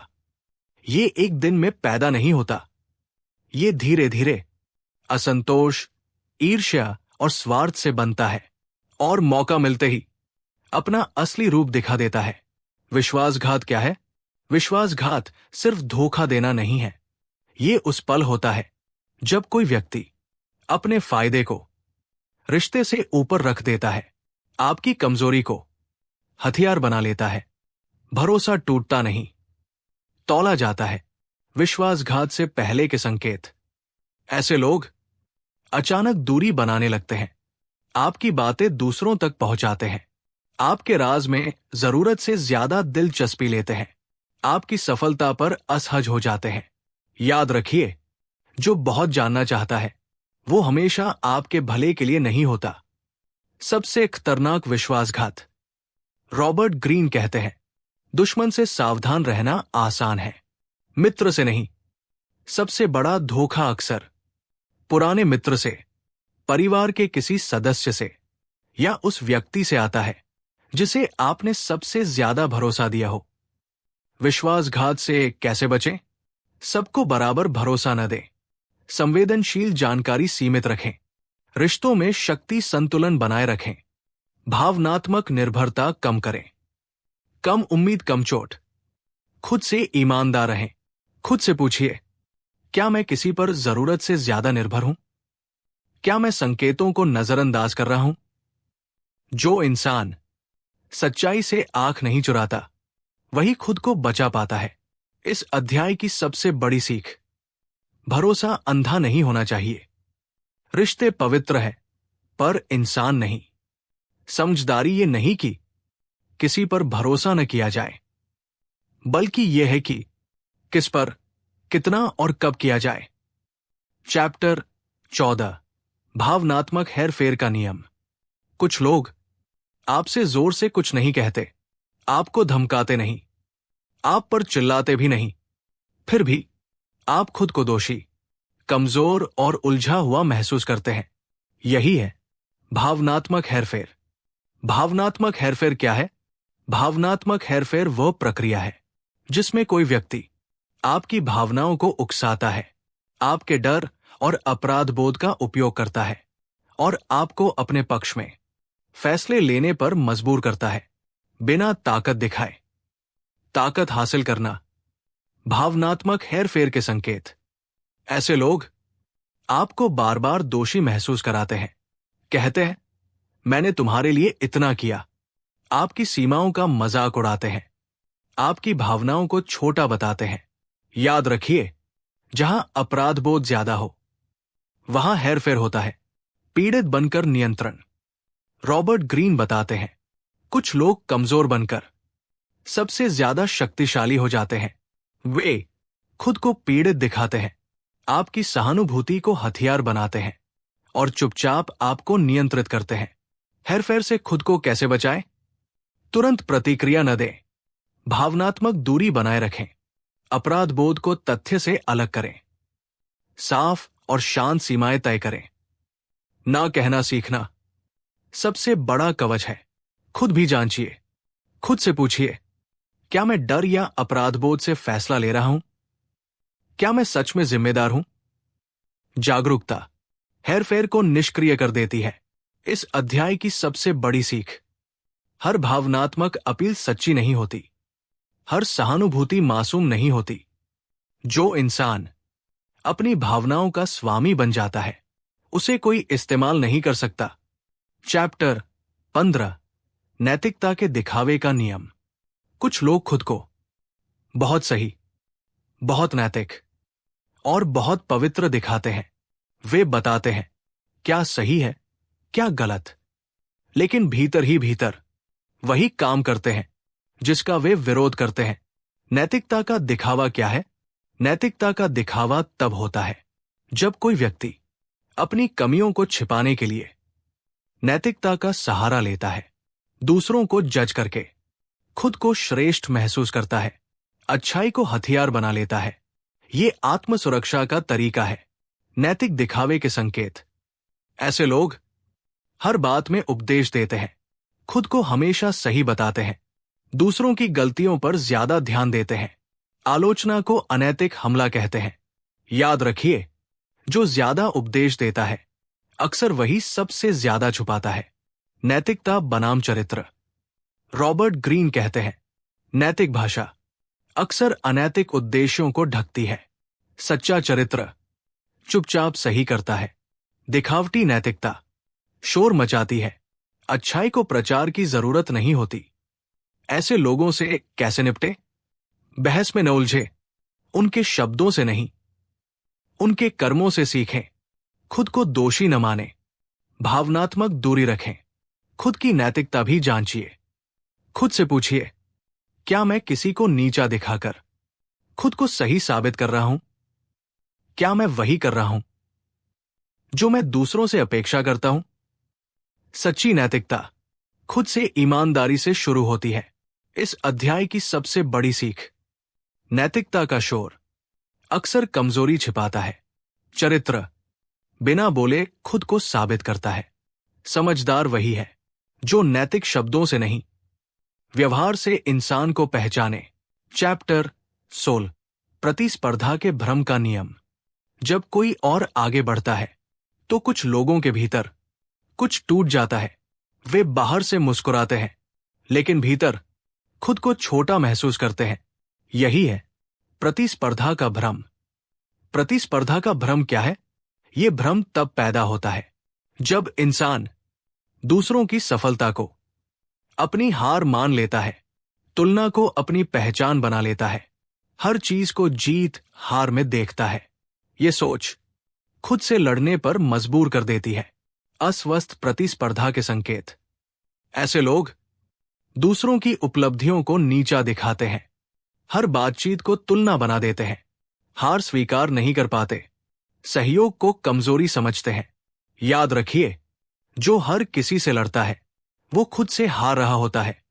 ये एक दिन में पैदा नहीं होता, ये धीरे धीरे असंतोष, ईर्ष्या और स्वार्थ से बनता है और मौका मिलते ही अपना असली रूप दिखा देता है। विश्वासघात क्या है? विश्वासघात सिर्फ धोखा देना नहीं है, ये उस पल होता है जब कोई व्यक्ति अपने फायदे को रिश्ते से ऊपर रख देता है, आपकी कमजोरी को हथियार बना लेता है। भरोसा टूटता नहीं, तौला जाता है। विश्वासघात से पहले के संकेत। ऐसे लोग अचानक दूरी बनाने लगते हैं, आपकी बातें दूसरों तक पहुंचाते हैं, आपके राज में जरूरत से ज्यादा दिलचस्पी लेते हैं, आपकी सफलता पर असहज हो जाते हैं। याद रखिए, जो बहुत जानना चाहता है वो हमेशा आपके भले के लिए नहीं होता। सबसे खतरनाक विश्वासघात। रॉबर्ट ग्रीन कहते हैं, दुश्मन से सावधान रहना आसान है, मित्र से नहीं। सबसे बड़ा धोखा अक्सर पुराने मित्र से, परिवार के किसी सदस्य से या उस व्यक्ति से आता है जिसे आपने सबसे ज्यादा भरोसा दिया हो। विश्वासघात से कैसे बचें? सबको बराबर भरोसा न दें। संवेदनशील जानकारी सीमित रखें। रिश्तों में शक्ति संतुलन बनाए रखें। भावनात्मक निर्भरता कम करें। कम उम्मीद कम चोट। खुद से ईमानदार रहें। खुद से पूछिए, क्या मैं किसी पर जरूरत से ज्यादा निर्भर हूं? क्या मैं संकेतों को नजरअंदाज कर रहा हूं? जो इंसान सच्चाई से आंख नहीं चुराता वही खुद को बचा पाता है। इस अध्याय की सबसे बड़ी सीख, भरोसा अंधा नहीं होना चाहिए। रिश्ते पवित्र है पर इंसान नहीं। समझदारी ये नहीं कि किसी पर भरोसा न किया जाए, बल्कि यह है कि किस पर, कितना और कब किया जाए। चैप्टर 14, भावनात्मक हेरफेर का नियम। कुछ लोग आपसे जोर से कुछ नहीं कहते, आपको धमकाते नहीं, आप पर चिल्लाते भी नहीं, फिर भी आप खुद को दोषी, कमजोर और उलझा हुआ महसूस करते हैं। यही है भावनात्मक हेरफेर। भावनात्मक हेरफेर क्या है? भावनात्मक हेरफेर वह प्रक्रिया है जिसमें कोई व्यक्ति आपकी भावनाओं को उकसाता है, आपके डर और अपराध बोध का उपयोग करता है और आपको अपने पक्ष में फैसले लेने पर मजबूर करता है, बिना ताकत दिखाए। ताकत हासिल करना, भावनात्मक हेरफेर के संकेत। ऐसे लोग आपको बार बार दोषी महसूस कराते हैं, कहते हैं, मैंने तुम्हारे लिए इतना किया। आपकी सीमाओं का मजाक उड़ाते हैं, आपकी भावनाओं को छोटा बताते हैं। याद रखिए, जहां अपराध बोध ज्यादा हो वहां हेरफेर होता है। पीड़ित बनकर नियंत्रण। रॉबर्ट ग्रीन बताते हैं, कुछ लोग कमजोर बनकर सबसे ज्यादा शक्तिशाली हो जाते हैं। वे खुद को पीड़ित दिखाते हैं, आपकी सहानुभूति को हथियार बनाते हैं और चुपचाप आपको नियंत्रित करते हैं। हेरफेर से खुद को कैसे बचाएं? तुरंत प्रतिक्रिया न दें, भावनात्मक दूरी बनाए रखें, अपराध बोध को तथ्य से अलग करें, साफ और शांत सीमाएं तय करें। ना कहना सीखना सबसे बड़ा कवच है। खुद भी जांचिए, खुद से पूछिए, क्या मैं डर या अपराध बोध से फैसला ले रहा हूं? क्या मैं सच में जिम्मेदार हूं? जागरूकता हेरफेर को निष्क्रिय कर देती है। इस अध्याय की सबसे बड़ी सीख, हर भावनात्मक अपील सच्ची नहीं होती, हर सहानुभूति मासूम नहीं होती। जो इंसान अपनी भावनाओं का स्वामी बन जाता है उसे कोई इस्तेमाल नहीं कर सकता। चैप्टर 15, नैतिकता के दिखावे का नियम। कुछ लोग खुद को बहुत सही, बहुत नैतिक और बहुत पवित्र दिखाते हैं। वे बताते हैं क्या सही है, क्या गलत, लेकिन भीतर ही भीतर वही काम करते हैं जिसका वे विरोध करते हैं। नैतिकता का दिखावा क्या है? नैतिकता का दिखावा तब होता है जब कोई व्यक्ति अपनी कमियों को छिपाने के लिए नैतिकता का सहारा लेता है, दूसरों को जज करके खुद को श्रेष्ठ महसूस करता है, अच्छाई को हथियार बना लेता है। ये आत्मसुरक्षा का तरीका है। नैतिक दिखावे के संकेत। ऐसे लोग हर बात में उपदेश देते हैं, खुद को हमेशा सही बताते हैं, दूसरों की गलतियों पर ज्यादा ध्यान देते हैं, आलोचना को अनैतिक हमला कहते हैं। याद रखिए, जो ज्यादा उपदेश देता है अक्सर वही सबसे ज्यादा छुपाता है। नैतिकता बनाम चरित्र। रॉबर्ट ग्रीन कहते हैं, नैतिक भाषा अक्सर अनैतिक उद्देश्यों को ढकती है। सच्चा चरित्र चुपचाप सही करता है। दिखावटी नैतिकता शोर मचाती है, अच्छाई को प्रचार की जरूरत नहीं होती। ऐसे लोगों से कैसे निपटे? बहस में न उलझे, उनके शब्दों से नहीं, उनके कर्मों से सीखें। खुद को दोषी न माने, भावनात्मक दूरी रखें। खुद की नैतिकता भी जांचिए। खुद से पूछिए, क्या मैं किसी को नीचा दिखाकर खुद को सही साबित कर रहा हूं? क्या मैं वही कर रहा हूं जो मैं दूसरों से अपेक्षा करता हूं? सच्ची नैतिकता खुद से ईमानदारी से शुरू होती है। इस अध्याय की सबसे बड़ी सीख, नैतिकता का शोर अक्सर कमजोरी छिपाता है। चरित्र बिना बोले खुद को साबित करता है। समझदार वही है जो नैतिक शब्दों से नहीं, व्यवहार से इंसान को पहचाने। चैप्टर 16, प्रतिस्पर्धा के भ्रम का नियम। जब कोई और आगे बढ़ता है तो कुछ लोगों के भीतर कुछ टूट जाता है। वे बाहर से मुस्कुराते हैं लेकिन भीतर खुद को छोटा महसूस करते हैं। यही है प्रतिस्पर्धा का भ्रम। प्रतिस्पर्धा का भ्रम क्या है? यह भ्रम तब पैदा होता है जब इंसान दूसरों की सफलता को अपनी हार मान लेता है, तुलना को अपनी पहचान बना लेता है, हर चीज को जीत हार में देखता है। यह सोच खुद से लड़ने पर मजबूर कर देती है। अस्वस्थ प्रतिस्पर्धा के संकेत। ऐसे लोग दूसरों की उपलब्धियों को नीचा दिखाते हैं, हर बातचीत को तुलना बना देते हैं, हार स्वीकार नहीं कर पाते, सहयोग को कमजोरी समझते हैं। याद रखिए, जो हर किसी से लड़ता है वो खुद से हार रहा होता है।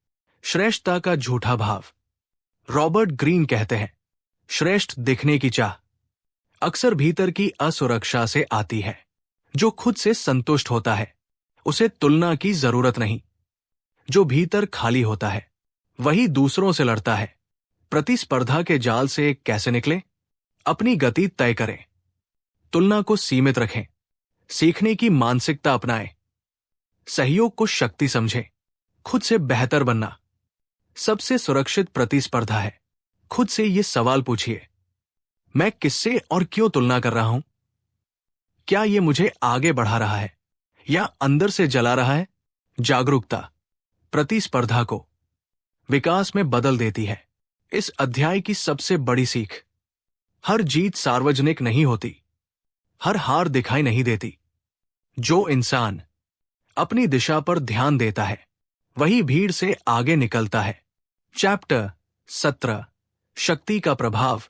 श्रेष्ठता का झूठा भाव। रॉबर्ट ग्रीन कहते हैं, श्रेष्ठ दिखने की चाह अक्सर भीतर की असुरक्षा से आती है। जो खुद से संतुष्ट होता है उसे तुलना की जरूरत नहीं। जो भीतर खाली होता है वही दूसरों से लड़ता है। प्रतिस्पर्धा के जाल से कैसे निकलें? अपनी गति तय करें, तुलना को सीमित रखें, सीखने की मानसिकता अपनाएं, सहयोग को शक्ति समझें, खुद से बेहतर बनना सबसे सुरक्षित प्रतिस्पर्धा है। खुद से ये सवाल पूछिए, मैं किससे और क्यों तुलना कर रहा हूं? क्या ये मुझे आगे बढ़ा रहा है या अंदर से जला रहा है? जागरूकता प्रतिस्पर्धा को विकास में बदल देती है। इस अध्याय की सबसे बड़ी सीख, हर जीत सार्वजनिक नहीं होती, हर हार दिखाई नहीं देती। जो इंसान अपनी दिशा पर ध्यान देता है वही भीड़ से आगे निकलता है। चैप्टर 17, शक्ति का प्रभाव,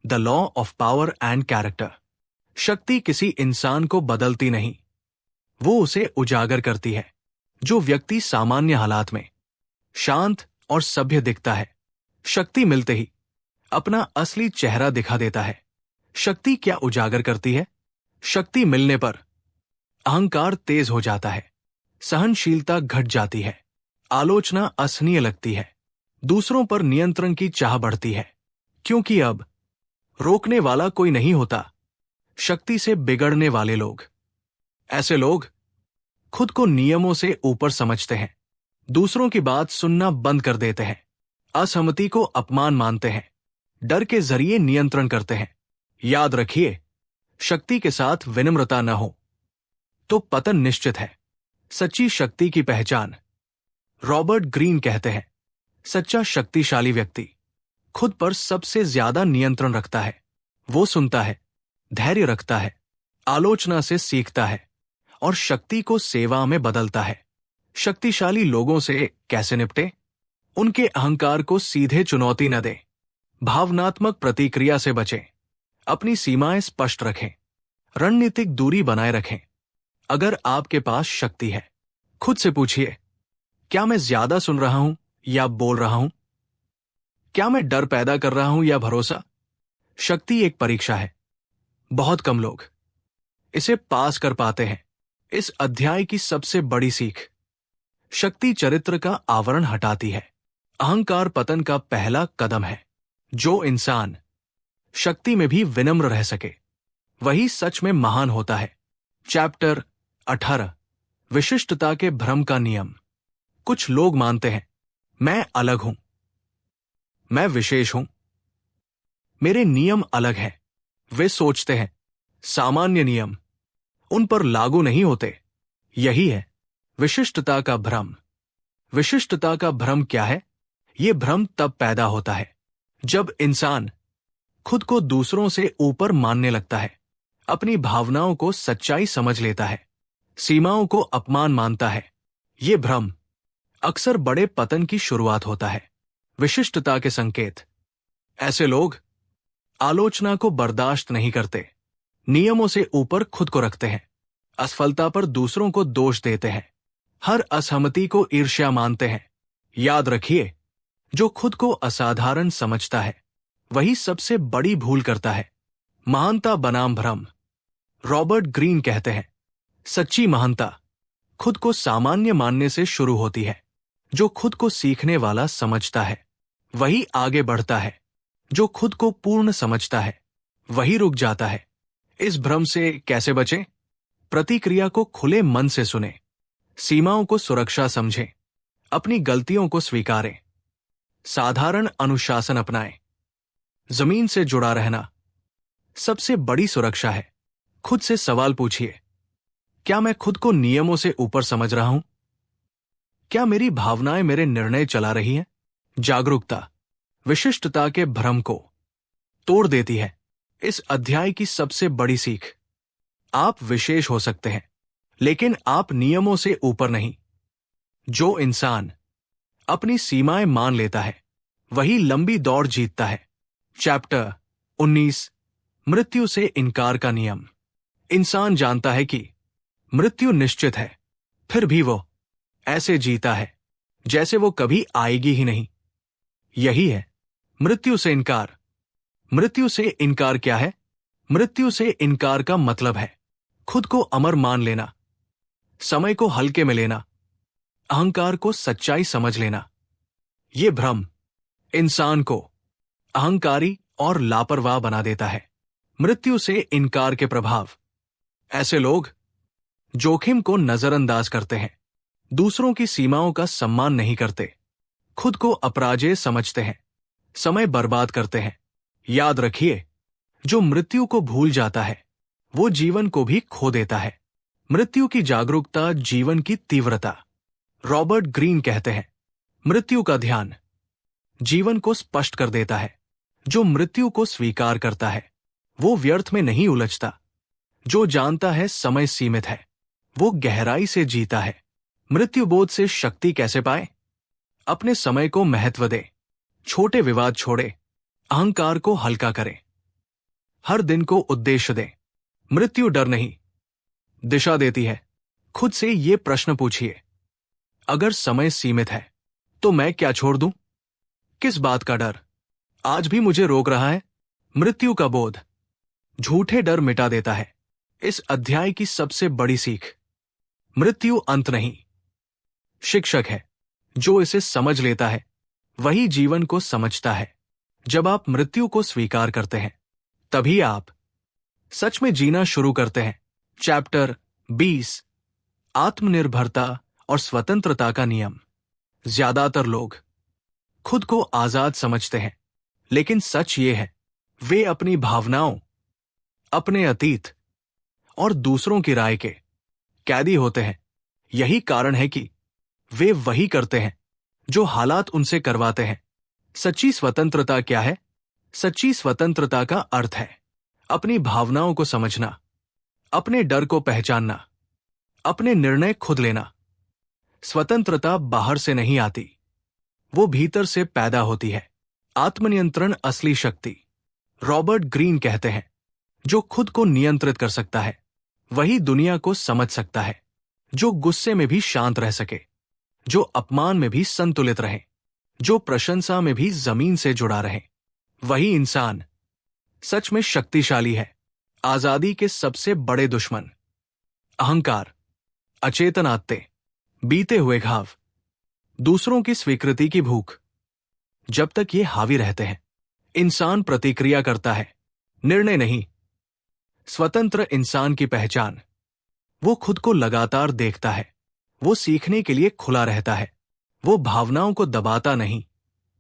the law of power and character. शक्ति किसी इंसान को बदलती नहीं, वो उसे उजागर करती है। जो व्यक्ति सामान्य हालात में शांत और सभ्य दिखता है, शक्ति मिलते ही अपना असली चेहरा दिखा देता है। शक्ति क्या उजागर करती है? शक्ति मिलने पर अहंकार तेज हो जाता है, सहनशीलता घट जाती है, आलोचना असहनीय लगती है, दूसरों पर नियंत्रण की चाह बढ़ती है, क्योंकि अब रोकने वाला कोई नहीं होता, शक्ति से बिगड़ने वाले लोग। ऐसे लोग खुद को नियमों से ऊपर समझते हैं, दूसरों की बात सुनना बंद कर देते हैं, असहमति को अपमान मानते हैं, डर के जरिए नियंत्रण करते हैं। याद रखिए, शक्ति के साथ विनम्रता न हो तो पतन निश्चित है। सच्ची शक्ति की पहचान। रॉबर्ट ग्रीन कहते हैं, सच्चा शक्तिशाली व्यक्ति खुद पर सबसे ज्यादा नियंत्रण रखता है। वो सुनता है, धैर्य रखता है, आलोचना से सीखता है और शक्ति को सेवा में बदलता है। शक्तिशाली लोगों से कैसे निपटे? उनके अहंकार को सीधे चुनौती न दें, भावनात्मक प्रतिक्रिया से बचें, अपनी सीमाएं स्पष्ट रखें, रणनीतिक दूरी बनाए रखें। अगर आपके पास शक्ति है, खुद से पूछिए, क्या मैं ज्यादा सुन रहा हूं या बोल रहा हूं? क्या मैं डर पैदा कर रहा हूं या भरोसा? शक्ति एक परीक्षा है, बहुत कम लोग इसे पास कर पाते हैं। इस अध्याय की सबसे बड़ी सीख, शक्ति चरित्र का आवरण हटाती है, अहंकार पतन का पहला कदम है। जो इंसान शक्ति में भी विनम्र रह सके वही सच में महान होता है। चैप्टर 18, विशिष्टता के भ्रम का नियम। कुछ लोग मानते हैं, मैं अलग हूं, मैं विशेष हूं, मेरे नियम अलग हैं। वे सोचते हैं सामान्य नियम उन पर लागू नहीं होते। यही है विशिष्टता का भ्रम। विशिष्टता का भ्रम क्या है? यह भ्रम तब पैदा होता है जब इंसान खुद को दूसरों से ऊपर मानने लगता है, अपनी भावनाओं को सच्चाई समझ लेता है, सीमाओं को अपमान मानता है। ये भ्रम अक्सर बड़े पतन की शुरुआत होता है। विशिष्टता के संकेत। ऐसे लोग आलोचना को बर्दाश्त नहीं करते, नियमों से ऊपर खुद को रखते हैं, असफलता पर दूसरों को दोष देते हैं, हर असहमति को ईर्ष्या मानते हैं। याद रखिए, जो खुद को असाधारण समझता है वही सबसे बड़ी भूल करता है। महानता बनाम भ्रम। रॉबर्ट ग्रीन कहते हैं, सच्ची महानता खुद को सामान्य मानने से शुरू होती है। जो खुद को सीखने वाला समझता है वही आगे बढ़ता है, जो खुद को पूर्ण समझता है वही रुक जाता है। इस भ्रम से कैसे बचें? प्रतिक्रिया को खुले मन से सुने, सीमाओं को सुरक्षा समझें, अपनी गलतियों को स्वीकारें, साधारण अनुशासन अपनाएं। जमीन से जुड़ा रहना सबसे बड़ी सुरक्षा है। खुद से सवाल पूछिए, क्या मैं खुद को नियमों से ऊपर समझ रहा हूं? क्या मेरी भावनाएं मेरे निर्णय चला रही हैं? जागरूकता विशिष्टता के भ्रम को तोड़ देती है। इस अध्याय की सबसे बड़ी सीख, आप विशेष हो सकते हैं, लेकिन आप नियमों से ऊपर नहीं। जो इंसान अपनी सीमाएं मान लेता है वही लंबी दौड़ जीतता है। चैप्टर 19, मृत्यु से इनकार का नियम। इंसान जानता है कि मृत्यु निश्चित है, फिर भी वो ऐसे जीता है जैसे वो कभी आएगी ही नहीं। यही है मृत्यु से इनकार। मृत्यु से इनकार क्या है? मृत्यु से इनकार का मतलब है खुद को अमर मान लेना, समय को हल्के में लेना, अहंकार को सच्चाई समझ लेना। ये भ्रम इंसान को अहंकारी और लापरवाह बना देता है। मृत्यु से इनकार के प्रभाव। ऐसे लोग जोखिम को नजरअंदाज करते हैं, दूसरों की सीमाओं का सम्मान नहीं करते, खुद को अपराजेय समझते हैं, समय बर्बाद करते हैं। याद रखिए, जो मृत्यु को भूल जाता है वो जीवन को भी खो देता है। मृत्यु की जागरूकता, जीवन की तीव्रता। रॉबर्ट ग्रीन कहते हैं, मृत्यु का ध्यान जीवन को स्पष्ट कर देता है। जो मृत्यु को स्वीकार करता है वो व्यर्थ में नहीं उलझता। जो जानता है समय सीमित है वो गहराई से जीता है। मृत्यु बोध से शक्ति कैसे पाए? अपने समय को महत्व दे, छोटे विवाद छोड़े, अहंकार को हल्का करें, हर दिन को उद्देश्य दें। मृत्यु डर नहीं, दिशा देती है। खुद से ये प्रश्न पूछिए, अगर समय सीमित है तो मैं क्या छोड़ दूं? किस बात का डर आज भी मुझे रोक रहा है? मृत्यु का बोध झूठे डर मिटा देता है। इस अध्याय की सबसे बड़ी सीख, मृत्यु अंत नहीं, शिक्षक है। जो इसे समझ लेता है वही जीवन को समझता है। जब आप मृत्यु को स्वीकार करते हैं तभी आप सच में जीना शुरू करते हैं। चैप्टर 20, आत्मनिर्भरता और स्वतंत्रता का नियम। ज्यादातर लोग खुद को आजाद समझते हैं, लेकिन सच ये है, वे अपनी भावनाओं, अपने अतीत और दूसरों की राय के कैदी होते हैं। यही कारण है कि वे वही करते हैं जो हालात उनसे करवाते हैं। सच्ची स्वतंत्रता क्या है? सच्ची स्वतंत्रता का अर्थ है अपनी भावनाओं को समझना, अपने डर को पहचानना, अपने निर्णय खुद लेना। स्वतंत्रता बाहर से नहीं आती, वो भीतर से पैदा होती है। आत्मनियंत्रण असली शक्ति। रॉबर्ट ग्रीन कहते हैं, जो खुद को नियंत्रित कर सकता है वही दुनिया को समझ सकता है। जो गुस्से में भी शांत रह सके, जो अपमान में भी संतुलित रहे, जो प्रशंसा में भी जमीन से जुड़ा रहे, वही इंसान सच में शक्तिशाली है। आजादी के सबसे बड़े दुश्मन, अहंकार, अचेतन आत्ते, बीते हुए घाव, दूसरों की स्वीकृति की भूख। जब तक ये हावी रहते हैं, इंसान प्रतिक्रिया करता है, निर्णय नहीं। स्वतंत्र इंसान की पहचान, वो खुद को लगातार देखता है, वो सीखने के लिए खुला रहता है, वो भावनाओं को दबाता नहीं,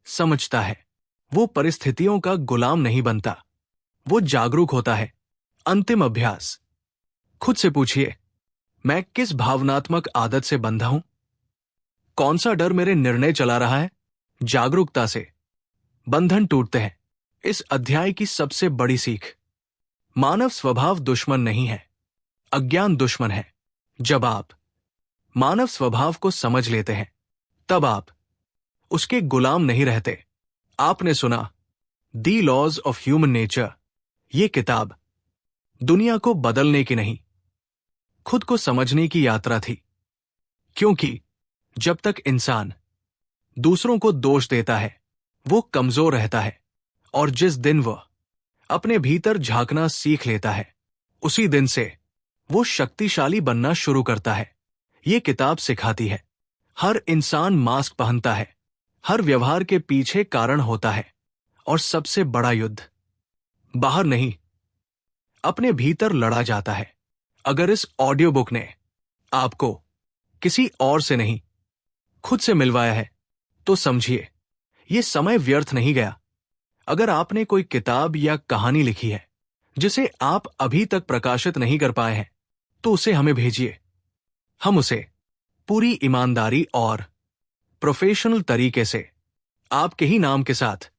समझता है, वो परिस्थितियों का गुलाम नहीं बनता, वो जागरूक होता है। अंतिम अभ्यास, खुद से पूछिए, मैं किस भावनात्मक आदत से बंधा हूं? कौन सा डर मेरे निर्णय चला रहा है? जागरूकता से बंधन टूटते हैं, इस अध्याय की सबसे बड़ी सीख, मानव स्वभाव दुश्मन नहीं है, अज्ञान दुश्मन है। जब आप मानव स्वभाव को समझ लेते हैं, तब आप उसके गुलाम नहीं रहते। आपने सुना the laws of human nature. ये किताब दुनिया को बदलने की नहीं, खुद को समझने की यात्रा थी। क्योंकि जब तक इंसान दूसरों को दोष देता है, वो कमजोर रहता है, और जिस दिन वह अपने भीतर झांकना सीख लेता है, उसी दिन से वो शक्तिशाली बनना शुरू करता है। ये किताब सिखाती है, हर इंसान मास्क पहनता है, हर व्यवहार के पीछे कारण होता है, और सबसे बड़ा युद्ध बाहर नहीं, अपने भीतर लड़ा जाता है। अगर इस ऑडियो बुक ने आपको किसी और से नहीं, खुद से मिलवाया है, तो समझिए ये समय व्यर्थ नहीं गया। अगर आपने कोई किताब या कहानी लिखी है जिसे आप अभी तक प्रकाशित नहीं कर पाए हैं, तो उसे हमें भेजिए। हम उसे पूरी ईमानदारी और प्रोफेशनल तरीके से आपके ही नाम के साथ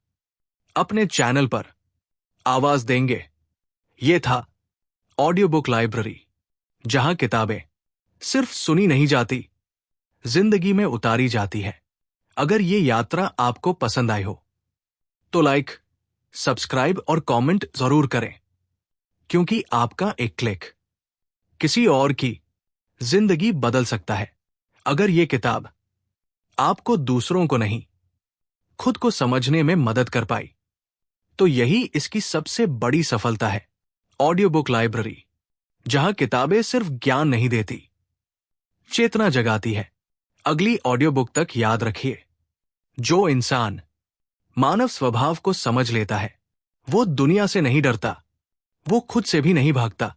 अपने चैनल पर आवाज देंगे। ये था ऑडियो बुक लाइब्रेरी, जहां किताबें सिर्फ सुनी नहीं जाती, जिंदगी में उतारी जाती है। अगर ये यात्रा आपको पसंद आई हो, तो लाइक, सब्सक्राइब और कमेंट जरूर करें, क्योंकि आपका एक क्लिक किसी और की जिंदगी बदल सकता है। अगर ये किताब आपको दूसरों को नहीं, खुद को समझने में मदद कर पाई, तो यही इसकी सबसे बड़ी सफलता है। ऑडियो बुक लाइब्रेरी, जहां किताबें सिर्फ ज्ञान नहीं देती, चेतना जगाती है। अगली ऑडियो बुक तक याद रखिए, जो इंसान मानव स्वभाव को समझ लेता है, वो दुनिया से नहीं डरता, वो खुद से भी नहीं भागता।